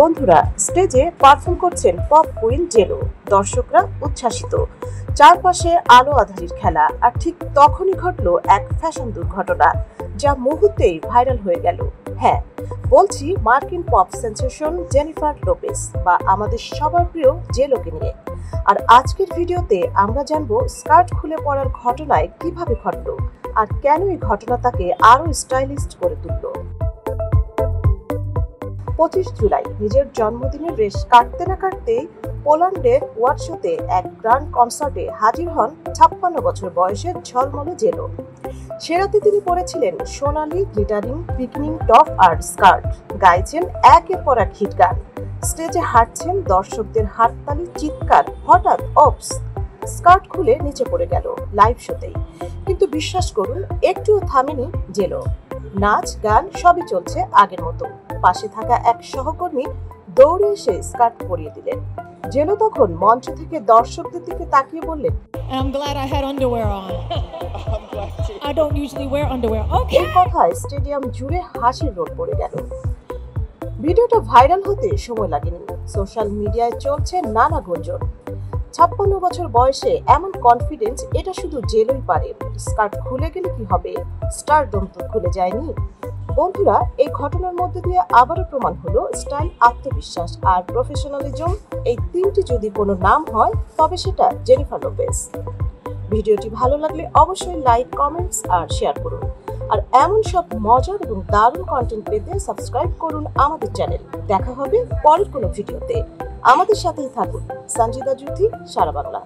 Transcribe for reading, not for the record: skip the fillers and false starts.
বন্ধুরা স্টেজে পারফর্ম করছেন পপ কুইন জেলো। দর্শকরা উচ্ছ্বাসিত, চারপাশে আলো আঁধারির খেলা। আর ঠিক তখনই ঘটলো এক ফ্যাশন দুর্ঘটনা, যা মুহূর্তেই ভাইরাল হয়ে গেল। হ্যাঁ, বলছি মার্কিন পপ সেন্সেশন জেনিফার লোপেজ বা আমাদের সবার প্রিয় জেলোকে নিয়ে। আর আজকের ভিডিওতে আমরা জানবো স্কার্ট খুলে পড়ার ঘটনায় কিভাবে ঘটলো আর কেন এই ঘটনা তাকে আরো স্টাইলিস্ট করে তুললো। 25 জুলাই নিজের জন্মদিনের রেশ কাটতে না কাটতেই পোল্যান্ডের ওয়ারশোতে এক গ্র্যান্ড কনসার্টে হাজির হন 56 বছর বয়সের ঝলমলে জেলো। সে রাতে তিনি পরেছিলেন সোনালি গ্লিটারিং বিকিনি টপ আর স্কার্ট, গাইছেন একের পর এক হিট গান, স্টেজে হাঁটছেন, দর্শকদের হাততালি চিৎকার। হঠাৎ অপস, স্কার্ট খুলে নিচে পড়ে গেল লাইভ শোতেই। কিন্তু বিশ্বাস করুন, একটুও থামেনি জেলো। নাচ গান সবই চলছে আগের মতো। পাশে থাকা এক সহকর্মী দৌড়ে এসে স্কার্ট পরিয়ে দিলেন। জেলো তখন মঞ্চ থেকে দর্শকদের দিকে তাকিয়ে বললেন, I'm glad I had underwear on. I don't usually wear underwear. Okay. এই কথায় স্টেডিয়াম জুড়ে হাসির রোল পড়ে গেল। ভিডিওটা ভাইরাল হতে সময় লাগেনি, সোশ্যাল মিডিয়ায় চলছে নানা গুঞ্জন। 56 বছর বয়সে এমন কনফিডেন্স, এটা শুধু জেলোই পারে। স্কার্ট খুলে গেলে কি হবে, স্টারডম তো খুলে যায়নি। বন্ধুরা, এই ঘটনার মধ্যে দিয়ে আবারও প্রমাণ হলো স্টাইল, আত্মবিশ্বাস আর প্রফেশনালিজম, এই তিনটি যদি কোনো নাম হয় তবে সেটা জেনিফার লোপেজ। ভিডিওটি ভালো লাগলে অবশ্যই লাইক, কমেন্টস আর শেয়ার করুন। আর এমন সব মজার এবং দারুণ কন্টেন্ট পেতে সাবস্ক্রাইব করুন আমাদের চ্যানেল। দেখা হবে পরের কোনো ভিডিওতে। আমাদের সাথেই থাকুন। সঞ্জিদা জ্যোতি, সারা বাংলা।